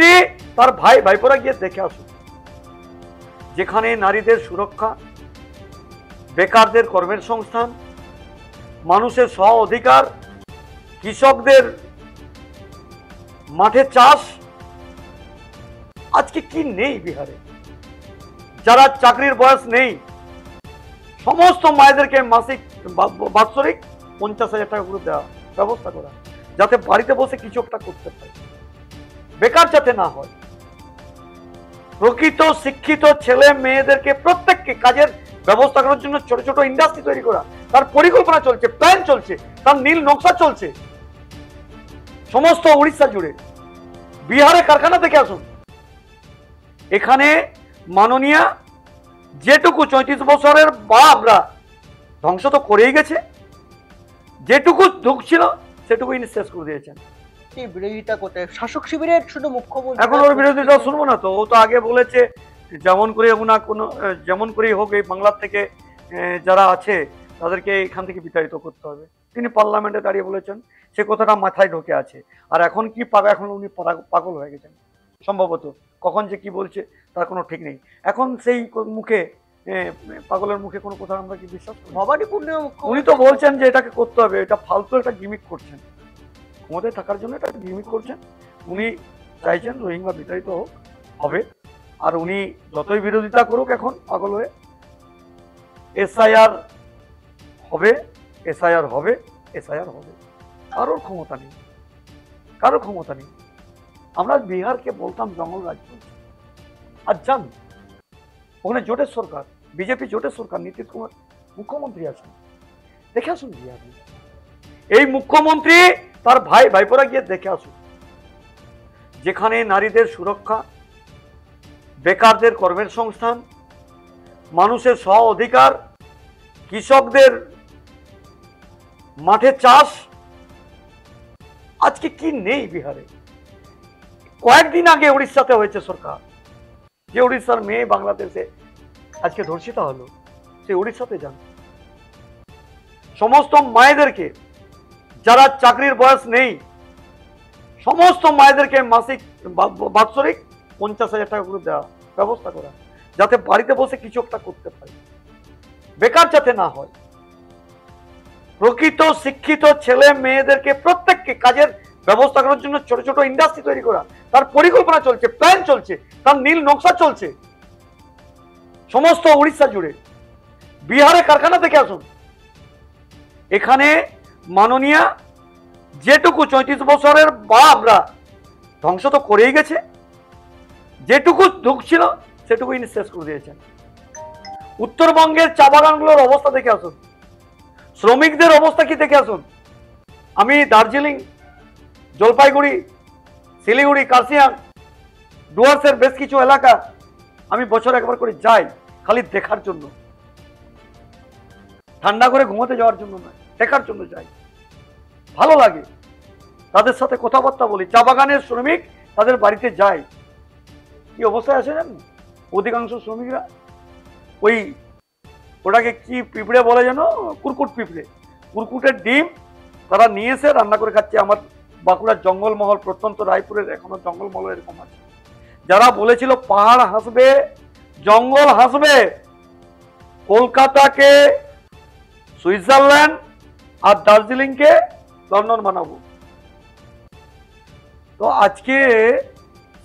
মুখ্যমন্ত্রী তার ভাই ভাইপোরা গিয়ে দেখে আসুন, যেখানে নারীদের সুরক্ষা, বেকারদের কর্মের সংস্থান, মানুষের স্ব অধিকার, কৃষকদের মাঠে চাষ, আজকে কি নেই বিহারে? যারা চাকরির বয়স নেই সমস্ত মায়েদেরকে মাসিক বাৎসরিক 50,000 টাকা করে দেওয়া ব্যবস্থা করা, যাতে বাড়িতে বসে কিছু একটা করতে পারে, বেকার যাতে না হয়। প্রকৃত শিক্ষিত ছেলে মেয়েদেরকে প্রত্যেককে কাজের ব্যবস্থা করার জন্য ছোট ছোট ইন্ডাস্ট্রি তৈরি করা, তার পরিকল্পনা চলছে, প্ল্যান চলছে, তার নীল নকশা চলছে সমস্ত উড়িষ্যা জুড়ে। বিহারে কারখানা থেকে আসুন, এখানে মাননীয়া যেটুকু 34 বছরের বাপরা ধ্বংস তো করেই গেছে, যেটুকু ঢুকছিল সেটুকু ইনি শেষ করে দিয়েছেন। বিরোধিতা করতে শাসক শিবিরের শুধু মুখ্যমন্ত্রী, এখন ওর বিরোধিতা শুনবো না তো, ও তো আগে বলেছে যেমন করে হোক না কোনো, যেমন করেই হোক এই বাংলার থেকে যারা আছে তাদেরকে এখান থেকে বিতাড়িত করতে হবে। তিনি পার্লামেন্টে দাঁড়িয়ে বলেছেন, সে কথাটা মাথায় ঢোকে আছে। আর এখন কি পাবে, এখন উনি পাগল হয়ে গেছেন সম্ভবত, কখন যে কি বলছে তার কোনো ঠিক নেই। এখন সেই মুখে পাগলের মুখে কোনো কথা আমরা কি বিশ্বাস করি? ভবানীপুর উনি তো বলছেন যে এটাকে করতে হবে, এটা ফালতু একটা গিমিক করছেন, ক্ষমতায় থাকার জন্য এটা গিমিক করছেন। উনি চাইছেন রোহিঙ্গা বিতাড়িত হোক, হবে। আর উনি যতই বিরোধিতা করুক এখন পাগল হয়ে, এসআইআর হবে, এসআইআর হবে, এসআইআর হবে। কারোর ক্ষমতা নেই, কারোর ক্ষমতা নেই। আমরা বিহারকে বলতাম জঙ্গল রাজ্য, আর যান ওখানে জোটের সরকার, বিজেপি জোটের সরকার, নীতিশ কুমার মুখ্যমন্ত্রী আছেন, দেখে আসুন বিহার। এই মুখ্যমন্ত্রী তার ভাই ভাইপোরা গিয়ে দেখে আসুন, যেখানে নারীদের সুরক্ষা, বেকারদের কর্মের সংস্থান, মানুষের স্ব অধিকার, কৃষকদের মাঠে চাষ, আজকে কি নেই বিহারে? কয়েকদিন আগে উড়িষ্যাতে হয়েছে সরকার, যে উড়িষ্যার মেয়ে বাংলাদেশে আজকে ধর্ষিত হলো, সে উড়িষ্যাতে যান। সমস্ত মায়েদেরকে, যারা চাকরির বয়স নেই সমস্ত মায়েদেরকে মাসিক বাৎসরিক 50,000 টাকা করে দেওয়া ব্যবস্থা করা, যাতে বাড়িতে বসে কিছু একটা করতে পারে, বেকার যাতে না হয়। প্রকৃত শিক্ষিত ছেলে মেয়েদেরকে প্রত্যেককে কাজের ব্যবস্থা করার জন্য ছোট ছোট ইন্ডাস্ট্রি তৈরি করা, তার পরিকল্পনা চলছে, প্ল্যান চলছে, তার নীল নকশা চলছে সমস্ত উড়িষ্যা জুড়ে। বিহারে কারখানা থেকে আসুন, এখানে মাননীয়া যেটুকু 34 বছরের বাপরা ধ্বংস তো করেই গেছে, যেটুকু ঢুকছিল সেটুকু ইনি শেষ করে দিয়েছেন। উত্তরবঙ্গের চা বাগানগুলোর অবস্থা দেখে আসুন, শ্রমিকদের অবস্থা কি দেখে আসুন। আমি দার্জিলিং, জলপাইগুড়ি, শিলিগুড়ি, কার্শিয়াং, ডুয়ার্সের বেশ কিছু এলাকা আমি বছর একবার করে যাই, খালি দেখার জন্য, ঠান্ডা করে ঘুমাতে যাওয়ার জন্য নয়, দেখার জন্য যাই, ভালো লাগে। তাদের সাথে কথাবার্তা বলি, চা বাগানের শ্রমিক তাদের বাড়িতে যায়, কি অবস্থায় আছে জানেন? অধিকাংশ শ্রমিকরা ওই ওটাকে কি পিঁপড়ে বলে যেন, কুরকুট পিঁপড়ে, কুরকুটের ডিম তারা নিয়ে এসে রান্না করে খাচ্ছে। আমার বাঁকুড়ার জঙ্গলমহল, প্রত্যন্ত রায়পুরের এখনো জঙ্গলমহল এরকম আছে। যারা বলেছিল পাহাড় হাসবে, জঙ্গল হাসবে, কলকাতাকে সুইজারল্যান্ড আর দার্জিলিংকে লন্ডন বানাবো, তো আজকে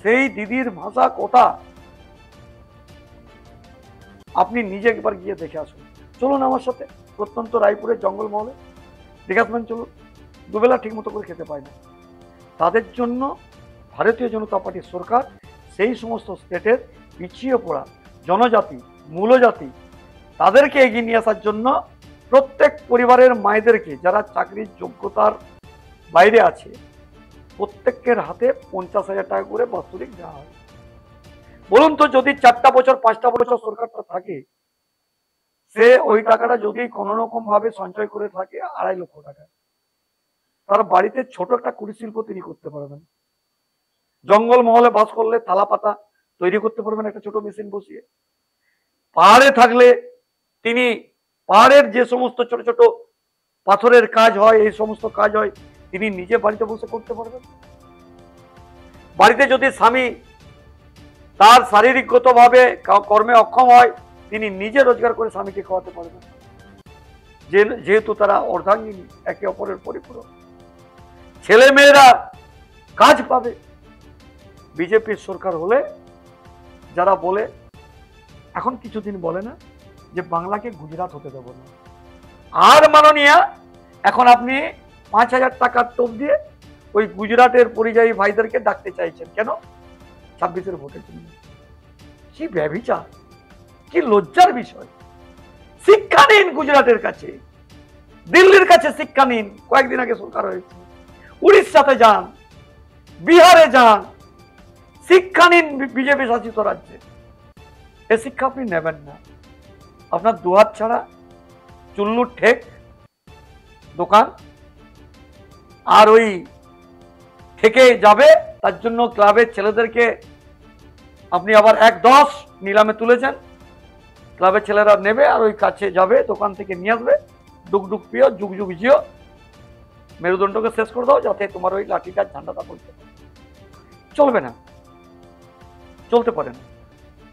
সেই দিদির ভাষা কথা আপনি নিজে একবার গিয়ে দেখে আসুন। চলুন আমার সাথে প্রত্যন্ত রায়পুরের জঙ্গলমহলে দেখে আসবেন, চলুন। দুবেলা ঠিক মতো করে খেতে পায় না, তাদের জন্য ভারতীয় জনতা পার্টির সরকার সেই সমস্ত স্টেটের পিছিয়ে পড়া জনজাতি, মূলজাতি, তাদেরকে এগিয়ে নিয়ে আসার জন্য প্রত্যেক পরিবারের মায়েদেরকে, যারা চাকরির যোগ্যতার বাইরে আছে, প্রত্যেকের হাতে 50,000 টাকা করে বাৎসরিক দেওয়া হয়। বলুন তো, যদি 4টা বছর 5টা বছর সরকারটা থাকে, সে ওই টাকাটা যদি কোনো রকম ভাবে সঞ্চয় করে থাকে 2.5 লক্ষ টাকা, তার বাড়িতে ছোট একটা কুটির শিল্প তিনি করতে পারবেন। জঙ্গলমহলে বাস করলে থালা পাতা তৈরি করতে পারবেন একটা ছোট মেশিন বসিয়ে। পাহাড়ে থাকলে তিনি পাহাড়ের যে সমস্ত ছোট ছোট পাথরের কাজ হয়, এই সমস্ত কাজ হয়, তিনি নিজে বাড়িতে বসে করতে পারবেন। বাড়িতে যদি স্বামী তার শারীরিকগতভাবে কর্মে অক্ষম হয়, তিনি নিজে রোজগার করে স্বামীকে খাওয়াতে পারবেন, যেহেতু তারা অর্ধাঙ্গিনী, একে অপরের পরিপূরক। ছেলে মেয়েরা কাজ পাবে। বিজেপির সরকার হলে যারা বলে, এখন কিছুদিন বলে না যে বাংলাকে গুজরাট হতে দেব না, আর মাননীয়া এখন আপনি 5,000 টাকার টোপ দিয়ে ওই গুজরাটের পরিযায়ী ভাইদেরকে ডাকতে চাইছেন কেন? 26-এর ভোটের জন্য। কি ব্যভিচার, কি লজ্জার বিষয়। শিক্ষা নিন গুজরাটের কাছে, দিল্লির কাছে শিক্ষা নিন। কয়েকদিন আগে সরকার হয়েছে, উড়িষ্যাতে যান, বিহারে যান, শিক্ষা নিন বিজেপি শাসিত রাজ্যে। এ শিক্ষা আপনি নেবেন না। আপনার দুহাত ছাড়া চুল্লুর ঠেক দোকান, আর ওই থেকে যাবে, তার জন্য ক্লাবের ছেলেদেরকে আপনি আবার 1-10 নিলামে তুলেছেন। ক্লাবের ছেলেরা নেবে আর ওই কাছে যাবে, দোকান থেকে নিয়ে আসবে, ডুকডুক পিও, যুগ যুগ জিও, মেরুদণ্ডকে শেষ করে দাও, যাতে তোমার ওই লাঠিটার ঝান্ডাটা পড়তে চলবে না, চলতে পারে না।